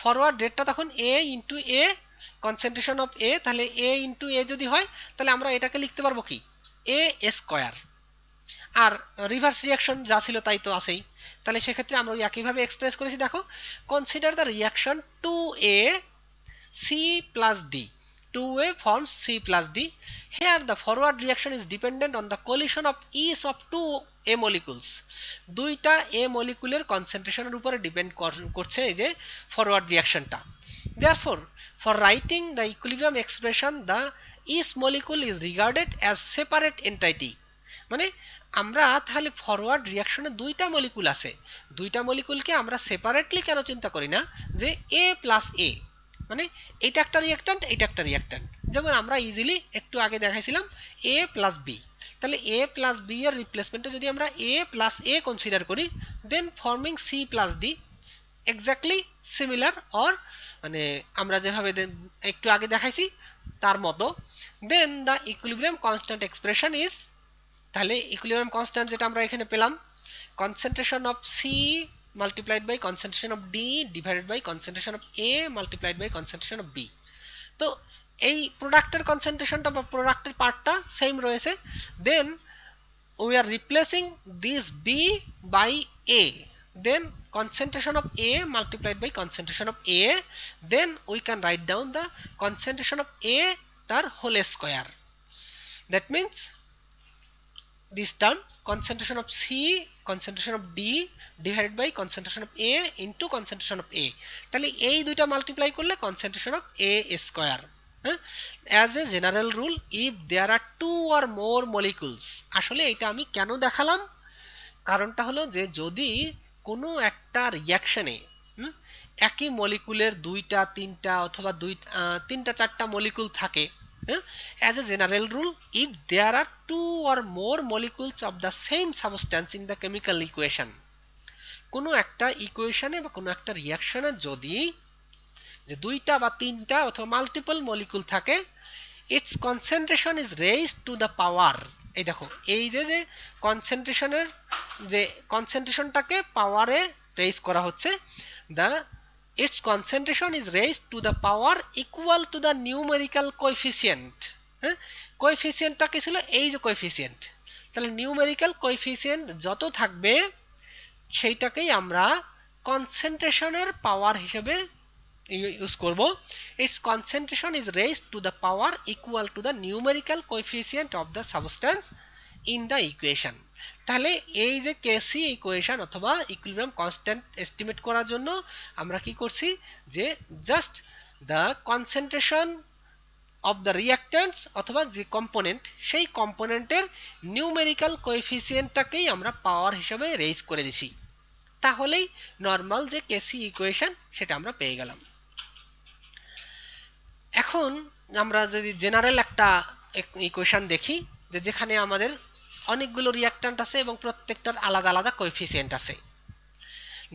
ফরওয়ার্ড রেটটা তখন a into a concentration of a, তাহলে a ইনটু a যদি হয় তাহলে আমরা এটাকে লিখতে পারবো কি a স্কয়ার, আর রিভার্স রিঅ্যাকশন যা ছিল তাই তো আছেই, তাহলে সেক্ষেত্রে আমরা ওই একইভাবে এক্সপ্রেস করেছি, দেখো consider the reaction 2a c plus d, 2a forms c plus d, here the forward reaction is dependent on the collision of each of two A molecules, দুইটা এ মলিকুলের কনসেন্ট্রেশনের উপরে ডিপেন্ড করছে এই যে ফরওয়ার্ড রিয়াকশনটা। Therefore for writing the equilibrium expression the each molecule is regarded as separate entity, মানে আমরা তাহলে forward রিয়াকশনে দুইটা মলিকুল আছে, দুইটা মলিকুলকে আমরা সেপারেটলি কেন চিন্তা করি না যে এ প্লাস এ, মানে এটা একটা রিয়াক্ট্যান্ট এটা একটা রিয়াক্ট্যান্ট, যেমন আমরা ইজিলি একটু আগে দেখাইছিলাম এ প্লাস বি, তাহলে এ প্লাস বি এর রিপ্লেসমেন্টে যদি আমরা এ প্লাস এ কনসিডার করি then forming C plus D exactly similar or মানে আমরা যেভাবে একটু আগে দেখাইছি তার মতো। Then the equilibrium constant expression is, তাহলে ইকুইলিব্রিয়াম কনস্ট্যান্ট যেটা আমরা এখানে পেলাম concentration of C multiplied by concentration of D divided by concentration of A multiplied by concentration of B। তো এই প্রোডাক্টের কনসেন্ট্রেশনটা বা প্রোডাক্টের পার্টটা সেম রয়েছে, দেন we are replacing this B by A, then concentration of A multiplied by concentration of A, then we can write down the concentration of A তার whole square, that means this term concentration of C concentration of D divided by concentration of A into concentration of A, তাহলে এই দুইটা multiply করলে concentration of A square। as a general rule if there are two or more molecules, আসলে এটা আমি কেন দেখালাম, কারণটা হলো যে যদি কোনো একটা রিঅ্যাকশনে একই মলিকুলের দুইটা তিনটা অথবা তিনটা চারটা মলিকুল থাকে, as a general rule if there are two or more molecules of the same substance in the chemical equation, কোনো একটা ইকুয়েশনে বা কোনো একটা রিঅ্যাকশনে যদি যে দুইটা বা তিনটা অথবা মাল্টিপল মলিকুল থাকে its concentration is raised to the power, এই দেখো এই যে যে কনসেন্ট্রেশনের যে কনসেন্ট্রেশনটাকে পাওয়ারে রেইজ করা হচ্ছে, the its concentration is raised to the power equal to the numerical coefficient, কোএফিসিয়েন্টটা কি ছিল এই যে কোএফিসিয়েন্ট, তাহলে নিউমেরিক্যাল কোএফিসিয়েন্ট যত থাকবে সেইটাকেই আমরা কনসেন্ট্রেশনের পাওয়ার হিসেবে ইউজ করব। its concentration is raised to the power equal to the numerical coefficient of the substance in the equation। তাহলে এই যে কেসি ইকুয়েশন অথবা ইকুইলিব্রিয়াম কনস্ট্যান্ট এস্টিমেট করার জন্য আমরা কি করছি যে just the concentration of the reactants অথবা যে কম্পোনেন্ট সেই কম্পোনেন্টের নিউমেরিক্যাল কোএফিসিয়েন্টটাকেই আমরা পাওয়ার হিসেবে রেইজ করে দিছি, তাহলেই নর্মাল যে কেসি ইকুয়েশন সেটা আমরা পেয়ে গেলাম। এখন আমরা যদি জেনারেল একটা ইকুয়েশন দেখি যে যেখানে আমাদের অনেকগুলো রিঅ্যাক্ট্যান্ট আছে এবং প্রত্যেকটার আলাদা আলাদা কোএফিসিয়েন্ট আছে।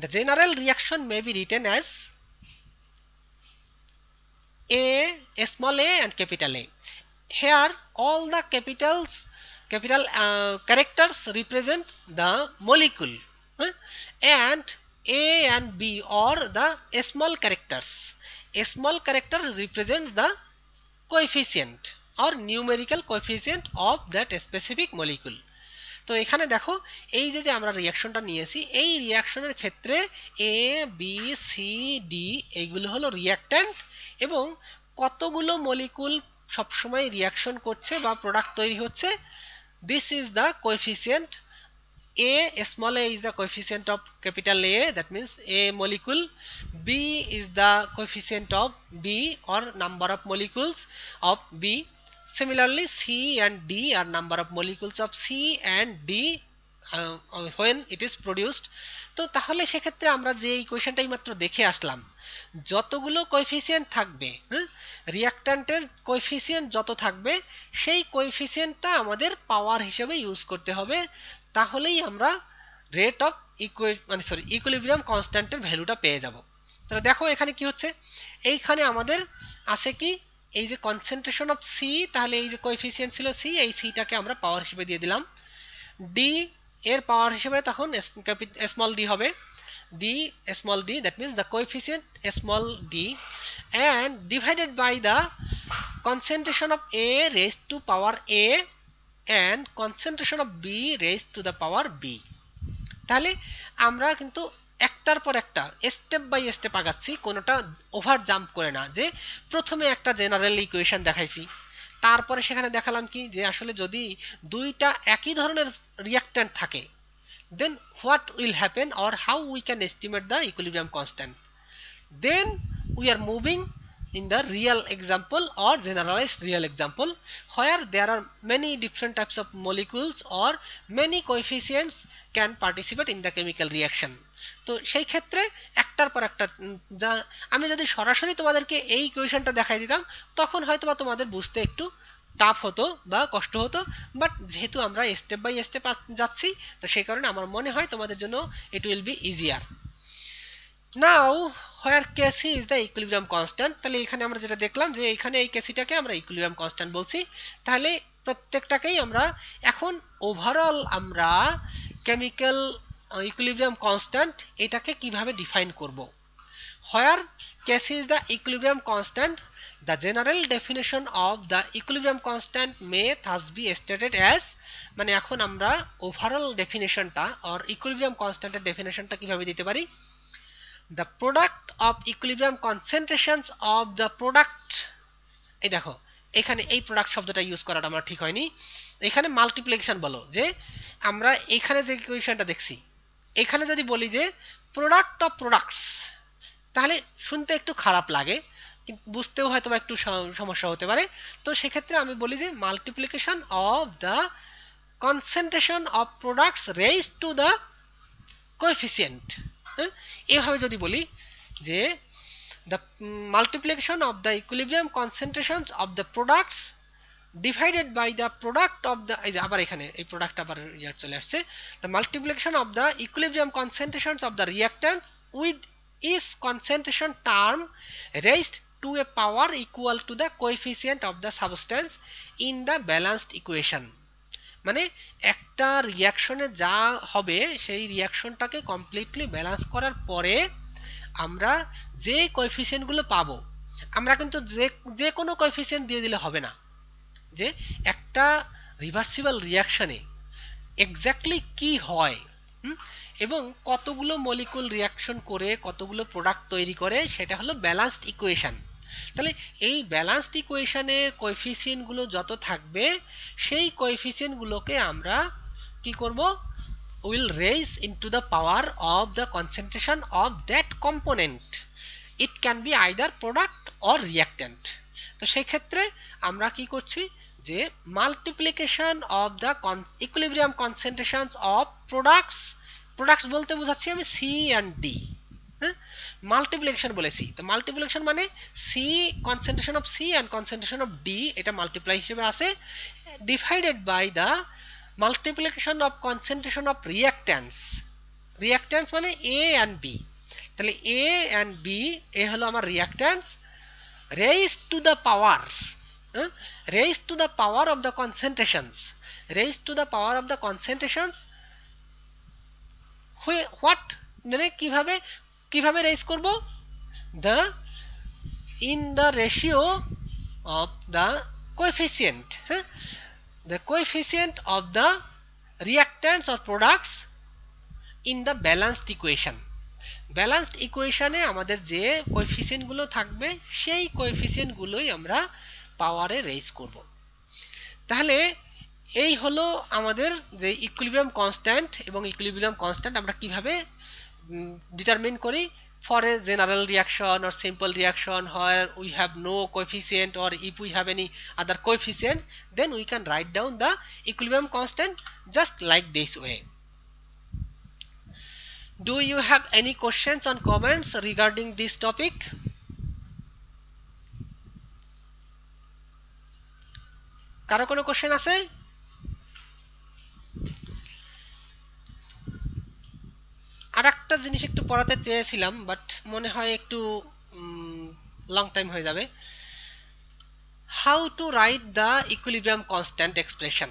The general reaction may be written as A, small a and capital A. Here all the capital characters represent the molecule, and A and B are the small characters. A small character represents the coefficient or numerical coefficient of that specific molecule। তো এখানে দেখো এই যে আমরা রিঅ্যাকশনটা নিয়েছি এই রিঅ্যাকশনের ক্ষেত্রে A B C D এইগুলো হলো রিঅ্যাক্ট্যান্ট এবং কতগুলো মলিকুল সবসময় রিঅ্যাকশন করছে বা প্রোডাক্ট তৈরি হচ্ছে, this is the coefficient. A small a is the coefficient of capital A, that means A molecule. B is the coefficient of B or number of molecules of B. Similarly C and D are number of molecules of C and D when it is produced। তো তাহলে সেক্ষেত্রে আমরা যে ইকুয়েশনটাই মাত্র দেখে আসলাম যতগুলো coefficient থাকবে রিঅ্যাক্ট্যান্টের coefficient যত থাকবে সেই কোএফিসিয়েন্টটা আমাদের পাওয়ার হিসেবে ইউজ করতে হবে, তাহলেই আমরা রেট অফ ইকুইলিব্রিয়াম কনস্ট্যান্টের ভ্যালুটা পেয়ে যাব। তাহলে দেখো এখানে কি হচ্ছে, এইখানে আমাদের আছে কি এই যে কনসেন্ট্রেশন অফ সি, তাহলে এই যে কোএফিসিয়েন্ট ছিল সি এই সিটাকে আমরা পাওয়ার হিসেবে দিয়ে দিলাম, ডি এর পাওয়ার হিসেবে তখন স্মল ডি হবে, d small d, that means the coefficient small d, and divided by the concentration of A raised to power A and concentration of B raised to the power B। তাহলে আমরা কিন্তু একটার পর একটা step by step আগাচ্ছি, কোনোটা over jump করে না, যে প্রথমে একটা জেনারেল ইকুয়েশন দেখাইছি তারপরে সেখানে দেখালাম কি যে আসলে যদি দুইটা একই ধরনের রিঅ্যাক্ট্যান্ট থাকে then what will happen, or how we can estimate the equilibrium constant. Then we are moving in the real example or generalized real example, where there are many different types of molecules or many coefficients can participate in the chemical reaction. তো সেই ক্ষেত্রে একটার পর একটা যা আমি যদি সরাসরি তোমাদেরকে এই ইকুয়েশনটা দেখাই দিতাম তখন হয়তো বা তোমাদের বুঝতে একটু টাফ হতো বা কষ্ট হতো, বাট যেহেতু আমরা স্টেপ বাই স্টেপ যাচ্ছি তো সেই কারণে আমার মনে হয় তোমাদের জন্য it will be easier. Now where KC is the equilibrium constant, তাহলে এখানে আমরা যেটা দেখলাম যে এখানে এই কেসিটাকে আমরা ইকুইলিব্রিয়াম কনস্ট্যান্ট বলছি। তাহলে প্রত্যেকটাকেই আমরা এখন ওভারঅল আমরা কেমিক্যাল ইকুইলিব্রিয়াম কনস্ট্যান্ট এটাকে কিভাবে ডিফাইন করব। Where KC is the equilibrium constant, the general definition of the equilibrium constant may thus be stated as, মানে এখন আমরা ওভারঅল ডেফিনেশনটা অর ইকুইলিব্রিয়াম কনস্ট্যান্টের ডেফিনেশনটা কিভাবে দিতে পারি, the product of equilibrium concentrations of the product, এই দেখো এখানে এই প্রোডাক্ট শব্দটা ইউজ করাটা আমার ঠিক হয়নি, এখানে মাল্টিপ্লিকেশন বলো, যে আমরা এখানে যে ইকুয়েশনটা দেখছি এখানে যদি বলি যে প্রোডাক্ট অফ প্রোডাক্টস তাহলে শুনতে একটু খারাপ লাগে, কিন্তু বুঝতেও হয়তো একটু সমস্যা হতে পারে। তো সেক্ষেত্রে আমি বলি যে multiplication of the concentration of products raised to the coefficient. এভাবে যদি বলি যে the multiplication of the equilibrium concentrations of the products divided by the product of the, এই যে আবার এখানে এই প্রোডাক্ট আবার ইয়ার চলে আসছে, the multiplication of the equilibrium concentrations of the reactants with each concentration term raised to a power equal to the coefficient of the substance in the balanced equation, মানে একটা রিঅ্যাকশনে যা হবে সেই রিঅ্যাকশনটাকে কমপ্লিটলি ব্যালেন্স করার পরে আমরা যে কোএফিসিয়েন্টগুলো পাবো, আমরা কিন্তু যে কোনো কোএফিসিয়েন্ট দিয়ে দিলে হবে না, যে একটা রিভার্সিবল রিঅ্যাকশনে এক্স্যাক্টলি কি হয় এবং কতগুলো মলিকুল রিঅ্যাকশন করে কতগুলো প্রোডাক্ট তৈরি করে সেটা হলো ব্যালেন্সড ইকুয়েশন। তাহলে এই ব্যালেন্সড ইকুয়েশনের কোএফিসিয়েন্টগুলো যত থাকবে সেই কোএফিসিয়েন্টগুলোকে আমরা কি করব, will raise into the power of the concentration of that component. It can be either product or reactant. তো সেই ক্ষেত্রে আমরা কি করছি যে multiplication of the equilibrium concentrations of products বলতে বোঝাচ্ছি আমি সি অ্যান্ড ডি, মাল্টিপ্লিকেশন বলেছি, তো মাল্টিপ্লিকেশন মানে C concentration of C and concentration of D এটা মাল্টিপ্লাই হিসেবে আছে, divided by the multiplication of concentration of reactants মানে A and B, তাহলে A and B এ হলো আমার reactants raised to the power of the concentrations, what মানে কিভাবে raise করব, the in the ratio of the coefficient, the coefficient of the reactants or products in the balanced equation. Balanced ইকুয়েশনে আমাদের যে coefficient গুলো থাকবে সেই কোএফিসিয়েন্ট গুলোই আমরা পাওয়ারে রেজ করব। তাহলে এই হলো আমাদের যে ইকুইলিব্রিয়াম কনস্ট্যান্ট, এবং ইকুইলিব্রিয়াম কনস্ট্যান্ট আমরা কিভাবে ডিটারমিন করি for a general reaction or simple reaction where we have no coefficient, or if we have any other coefficient then we can write down the equilibrium constant just like this way. Do you have any questions or comments regarding this topic? কারো কোনো question আছে? আর একটা জিনিস একটু পড়াতে চেয়েছিলাম but মনে হয় একটু লং টাইম হয়ে যাবে। How to write the equilibrium constant expression.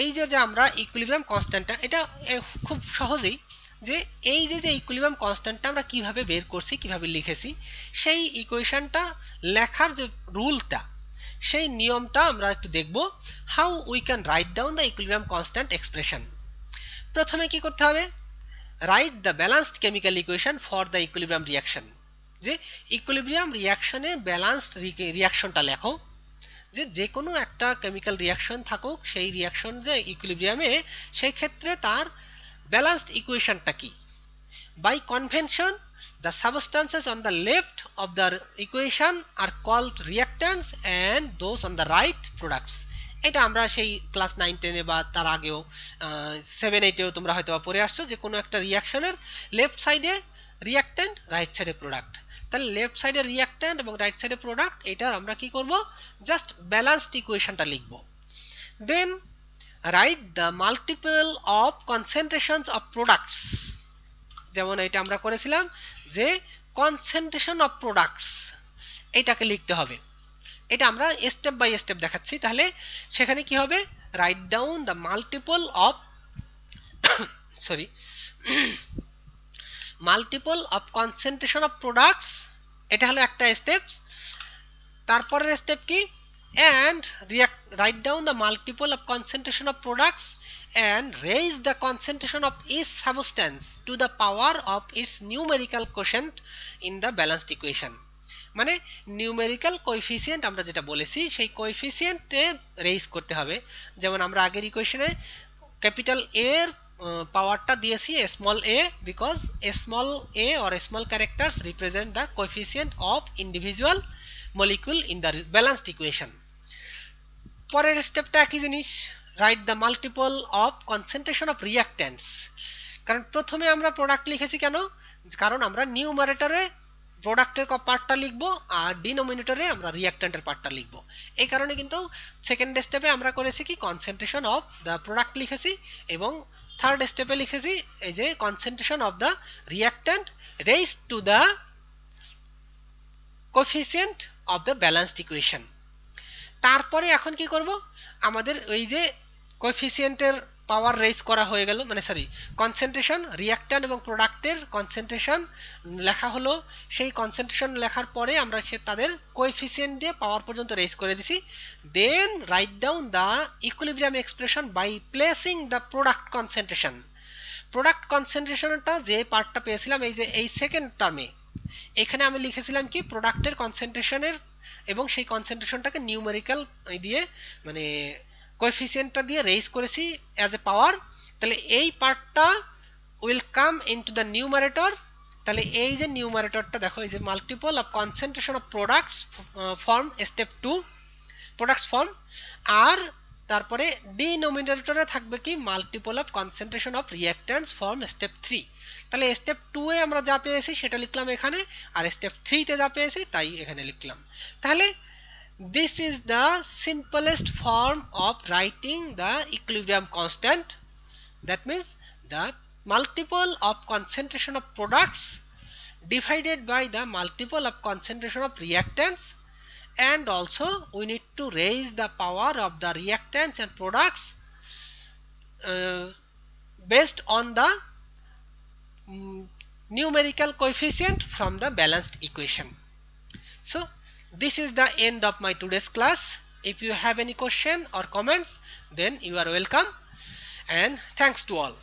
এই যে আমরা ইকুইলিব্রিয়াম কনস্ট্যান্টটা এটা খুব সহজেই, যে এই যে ইকুইলিব্রিয়াম কনস্ট্যান্টটা আমরা কিভাবে বের করছি কিভাবে লিখেছি সেই ইকুয়েশনটা লেখার যে রুলটা সেই নিয়মটা আমরা একটু দেখব। How we can write down the equilibrium constant expression. প্রথমে কি করতে হবে, write the balanced chemical equation for the equilibrium reaction, যে ইকুইলিব্রিয়াম রিঅ্যাকশনে ব্যালেন্সড রিঅ্যাকশনটা লেখো। যে কোনো একটা কেমিক্যাল রিয়াকশন থাকুক, সেই রিয়াকশন যে ইকুইলিব্রিয়ামে, সেই ক্ষেত্রে তার ব্যালেন্সড ইকুয়েশনটা কি। By convention, the substances on the left of the equation are called reactants and those on the right products. এটা আমরা সেই ক্লাস 9-10 বা তার আগেও 7-8-এও তোমরা হয়তো পড়ে আসছো যে কোনো একটা রিয়াকশনের লেফট সাইডে রিয়াক্ট্যান্ট, রাইট সাইডে প্রোডাক্ট। তাহলে লেফট সাইডে রিয়াক্ট্যান্ট এবং রাইট সাইডে প্রোডাক্ট, এটার আমরা কি করব, জাস্ট ব্যালেন্সড ইকুয়েশনটা লিখব। Then write the multiple of concentrations of products. যেমন এটা আমরা করেছিলাম যে কনসেন্ট্রেশন অফ প্রোডাক্টস, এটাকে লিখতে হবে। এটা আমরা স্টেপ বাই স্টেপ দেখাচ্ছি। তাহলে সেখানে কি হবে, right down the multiple of multiple of concentration of products, এটা হলো একটা স্টেপ। তারপরের স্টেপ কি, and write down the multiple of concentration of products and raise the concentration of each substance to the power of its numerical quotient in the balanced equation. মানে numerical coefficient আমরা যেটা বলেছি সেই কোএফিসিয়েন্টে raise করতে হবে। যেমন আমরা আগের ইকুয়েশনে ক্যাপিটাল এ এর পাওয়ারটা দিয়েছি small A, because small a or small characters represent the coefficient of individual molecule in the balanced equation. পরের স্টেপটা একই জিনিস, right the multiple of concentration of রিয়াক্ট্যান্টস। কারণ প্রথমে আমরা প্রোডাক্ট লিখেছি কেন, কারণ আমরা নিউমারেটরে প্রোডাক্টের পার্টটা লিখব আর ডিনোমিনেটরে আমরা রিয়াক্ট্যান্টের পার্টটা লিখব। এই কারণে কিন্তু সেকেন্ড স্টেপে আমরা করেছি কি কনসেন্ট্রেশন অফ দ্য প্রোডাক্ট লিখেছি, এবং থার্ড স্টেপে লিখেছি এই যে concentration of the reactant raised to the coefficient of the balanced equation. তারপরে এখন কি করব, আমাদের ওই যে কোএফিসিয়েন্টের পাওয়ার রেইজ করা হয়ে গেল, মানে সরি কনসেন্ট্রেশন, রিয়াক্ট্যান্ট এবং প্রোডাক্টের কনসেন্ট্রেশন লেখা হলো। সেই কনসেন্ট্রেশন লেখার পরে আমরা তাদের কোএফিসিয়েন্ট দিয়ে পাওয়ার পর্যন্ত রেইজ করে দিছি। Then write down the equilibrium expression by placing the product concentration. Product কনসেন্ট্রেশনটা যে পার্টটা পেয়েছিলাম এই যে এই সেকেন্ড টার্মে, এখানে আমি লিখেছিলাম কি প্রোডাক্টের কনসেন্ট্রেশনের, এবং সেই কনসেন্ট্রেশনটাকে নিউমেরিক্যাল দিয়ে মানে কোএফিসিয়েন্টটা দিয়ে রেইজ করেছি অ্যাজ এ পাওয়ার। তাহলে এই পার্টটা will come into the numerator. তাহলে এই যে নিউমারেটরটা দেখো, এই যে multiple of concentration of products from step 2 products from, আর তারপরে ডিনোমিনেটরে থাকবে কি multiple of concentration of reactants from step 3। তাহলে স্টেপ 2 এ আমরা যা পেয়েছি সেটা লিখলাম এখানে, আর স্টেপ 3 তে যা পেয়েছি তাই এখানে লিখলাম। তাহলে this is the simplest form of writing the equilibrium constant. That means the multiple of concentration of products divided by the multiple of concentration of reactants, and also we need to raise the power of the reactants and products based on the numerical coefficient from the balanced equation. So this is the end of my today's class. If you have any question or comments, then you are welcome, and thanks to all.